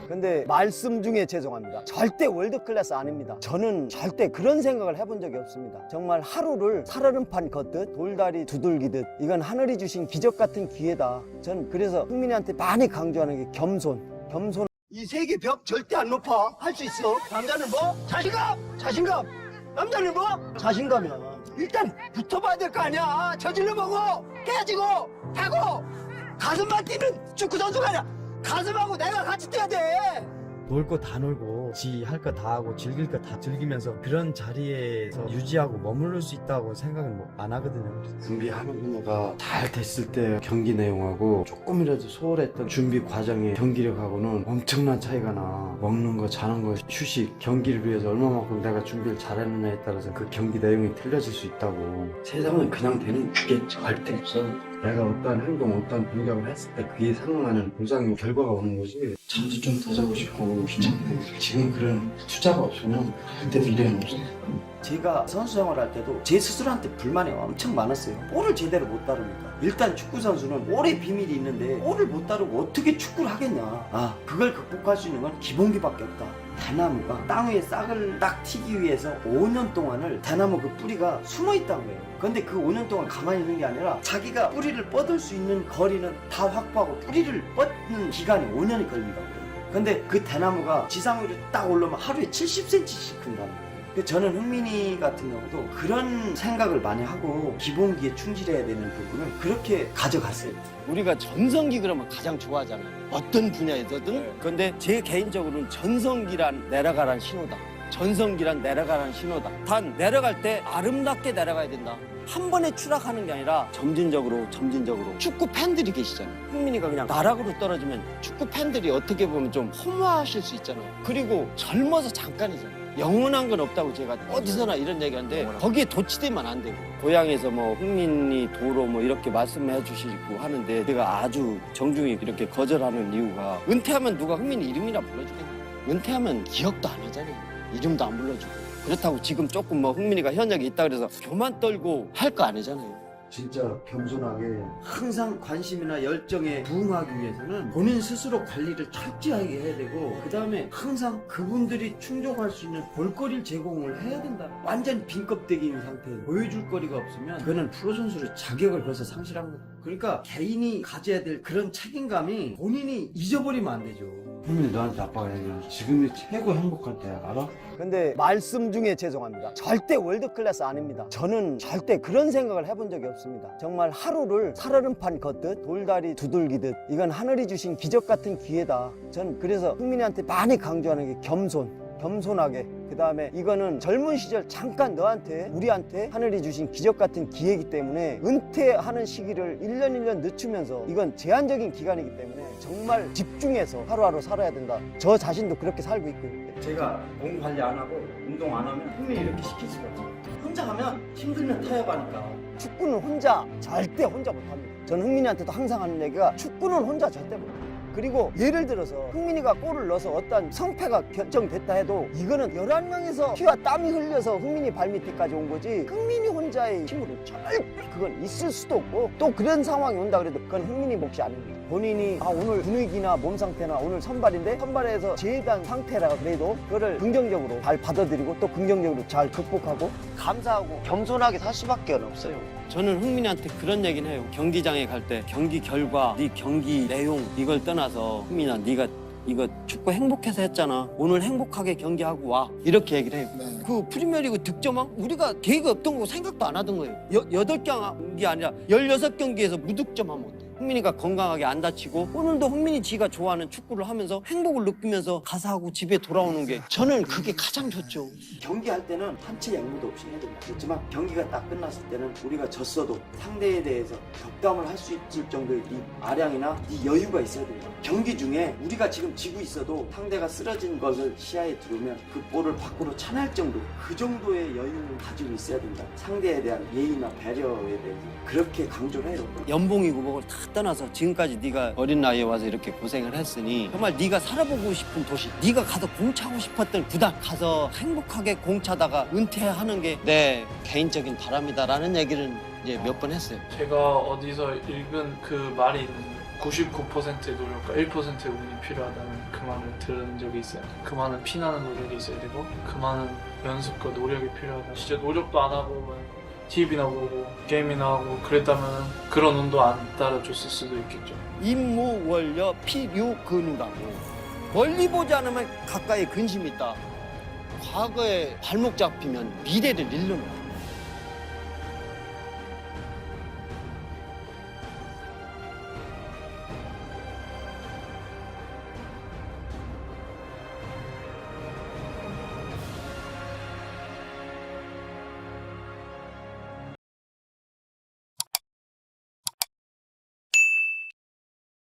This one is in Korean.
근데 말씀 중에 죄송합니다. 절대 월드클래스 아닙니다. 저는 절대 그런 생각을 해본 적이 없습니다. 정말 하루를 살얼음판 걷듯 돌다리 두들기듯 이건 하늘이 주신 기적 같은 기회다. 전 그래서 흥민이한테 많이 강조하는 게 겸손. 이 세계 벽 절대 안 높아. 할 수 있어. 남자는 뭐? 자신감. 남자는 뭐? 자신감이야. 일단 붙어봐야 될 거 아니야. 저질러보고 깨지고 하고 가슴만 뛰는 축구 선수가 아니라 가슴하고 내가 같이 뛰어야 돼. 놀 거 다 놀고 지 할 거 다 하고 즐길 거 다 즐기면서 그런 자리에서 유지하고 머무를 수 있다고 생각은 안 하거든요. 준비하는 분야가 잘 됐을 때 경기 내용하고 조금이라도 소홀했던 준비 과정의 경기력하고는 엄청난 차이가 나. 먹는 거, 자는 거, 휴식, 경기를 위해서 얼마만큼 내가 준비를 잘했느냐에 따라서 그 경기 내용이 틀려질 수 있다고. 세상은 그냥 되는 게 절대 없어. 내가 어떠한 행동, 어떠한 동작을 했을 때 그에 상응하는 보상의 결과가 오는 거지. 잠도 좀 더 자고 싶고 귀찮고 지금 그런 투자가 없으면 절대 미래는 없어. 제가 선수 생활할 때도 제 스스로한테 불만이 엄청 많았어요. 볼을 제대로 못 다루니까. 일단 축구 선수는 볼의 비밀이 있는데 볼을 못 다루고 어떻게 축구를 하겠냐. 그걸 극복할 수 있는 건 기본기밖에 없다. 대나무가 땅 위에 싹을 딱 튀기 위해서 5년 동안을 대나무 그 뿌리가 숨어 있다는 거예요. 근데 그 5년 동안 가만히 있는 게 아니라 자기가 뿌리를 뻗을 수 있는 거리는 다 확보하고 뿌리를 뻗는 기간이 5년이 걸린다고 해요. 근데 그 대나무가 지상 위로 딱 올라오면 하루에 70cm씩 큰다는 거예요. 저는 흥민이 같은 경우도 그런 생각을 많이 하고 기본기에 충실해야 되는 부분을 그렇게 가져갔어요. 우리가 전성기 그러면 가장 좋아하잖아요. 어떤 분야에서든. 근데 제 개인적으로는 전성기란 내려가란 신호다. 전성기란 내려가란 신호다. 단 내려갈 때 아름답게 내려가야 된다. 한 번에 추락하는 게 아니라 점진적으로 축구 팬들이 계시잖아요. 흥민이가 그냥 나락으로 떨어지면 축구 팬들이 어떻게 보면 좀 허무하실 수 있잖아요. 그리고 젊어서 잠깐이잖아요. 영원한 건 없다고 제가 어디서나 이런 얘기하는데 거기에 도취되면 안 되고 고향에서 뭐 흥민이 도로 뭐 이렇게 말씀해 주시고 하는데 제가 아주 정중히 이렇게 거절하는 이유가 은퇴하면 누가 흥민이 이름이나 불러주겠냐. 은퇴하면 기억도 안 하잖아요. 이름도 안 불러주고. 그렇다고 지금 조금 뭐 흥민이가 현역이 있다 그래서 교만 떨고 할 거 아니잖아요. 진짜 겸손하게 항상 관심이나 열정에 부응하기 위해서는 본인 스스로 관리를 철저하게 해야 되고 그 다음에 항상 그분들이 충족할 수 있는 볼거리를 제공을 해야 된다. 완전 빈 껍데기인 상태에 보여줄 거리가 없으면 그거는 프로 선수의 자격을 벌써 상실한 거다. 그러니까 개인이 가져야 될 그런 책임감이 본인이 잊어버리면 안 되죠. 흥민이 너한테 아빠가 얘기하는 지금이 최고 행복할 때야, 알아? 근데 말씀 중에 죄송합니다. 절대 월드클래스 아닙니다. 저는 절대 그런 생각을 해본 적이 없습니다. 정말 하루를 살얼음판 걷듯 돌다리 두들기듯 이건 하늘이 주신 기적 같은 기회다. 전 그래서 흥민이한테 많이 강조하는 게 겸손하게. 그 다음에 이거는 젊은 시절 잠깐 너한테 우리한테 하늘이 주신 기적 같은 기회이기 때문에 은퇴하는 시기를 1년 늦추면서 이건 제한적인 기간이기 때문에 정말 집중해서 하루하루 살아야 된다. 저 자신도 그렇게 살고 있고요. 제가 몸 관리 안 하고 운동 안 하면 흥민이 이렇게 시킬 수가 없어요. 혼자 하면 힘들면 타협하니까. 축구는 절대 혼자 못합니다. 저는 흥민이한테도 항상 하는 얘기가 축구는 혼자 절대 못합니다. 그리고 예를 들어서 흥민이가 골을 넣어서 어떤 성패가 결정됐다 해도 이거는 11명에서 피와 땀이 흘려서 흥민이 발밑에까지 온 거지 흥민이 혼자의 힘으로 절대 그건 있을 수도 없고 또 그런 상황이 온다 그래도 그건 흥민이 몫이 아닙니다. 본인이 오늘 분위기나 몸 상태나 오늘 선발인데 선발에서 제대한 상태라 그래도 그거를 긍정적으로 잘 받아들이고 또 긍정적으로 잘 극복하고 감사하고 겸손하게 살 수밖에 없어요. 저는 흥민이한테 그런 얘기는 해요. 경기장에 갈 때 경기 결과, 네 경기 내용 이걸 떠나서 흥민아 네가 이거 축구 행복해서 했잖아. 오늘 행복하게 경기하고 와. 이렇게 얘기를 해요. 그 프리미어리그 득점왕 우리가 계획이 없던 거고 생각도 안 하던 거예요. 8경기 아니라 16경기에서 무득점하면 어때? 흥민이가 건강하게 안 다치고 오늘도 흥민이 지가 좋아하는 축구를 하면서 행복을 느끼면서 가사하고 집에 돌아오는 게 저는 그게 가장 좋죠. 경기할 때는 한치 양보도 없이 해야 된다 그랬지만 경기가 딱 끝났을 때는 우리가 졌어도 상대에 대해서 덕담을 할 수 있을 정도의 네 아량이나 네 여유가 있어야 된다. 경기 중에 우리가 지금 지고 있어도 상대가 쓰러진 것을 시야에 들으면 그 볼을 밖으로 차낼 정도 그 정도의 여유를 가지고 있어야 된다. 상대에 대한 예의나 배려에 대해서 그렇게 강조를 해요. 연봉이고 뭐고 다 떠나서 지금까지 네가 어린 나이에 와서 이렇게 고생을 했으니 정말 네가 살아보고 싶은 도시, 네가 가서 공차고 싶었던 구단 가서 행복하게 공차다가 은퇴하는 게 내 개인적인 바람이다라는 얘기를 이제 몇 번 했어요. 제가 어디서 읽은 그 말이 있는데 99%의 노력과 1%의 운이 필요하다는 그 말을 들은 적이 있어요. 그 많은 피나는 노력이 있어야 되고 그 많은 연습과 노력이 필요하다. 진짜 노력도 안 하고 TV나 보고 게임이나 하고 그랬다면 그런 운도 안 따라줬을 수도 있겠죠. 임무원려 필유근우라고. 멀리 보지 않으면 가까이 근심이 있다. 과거에 발목 잡히면 미래를 잃는 거야.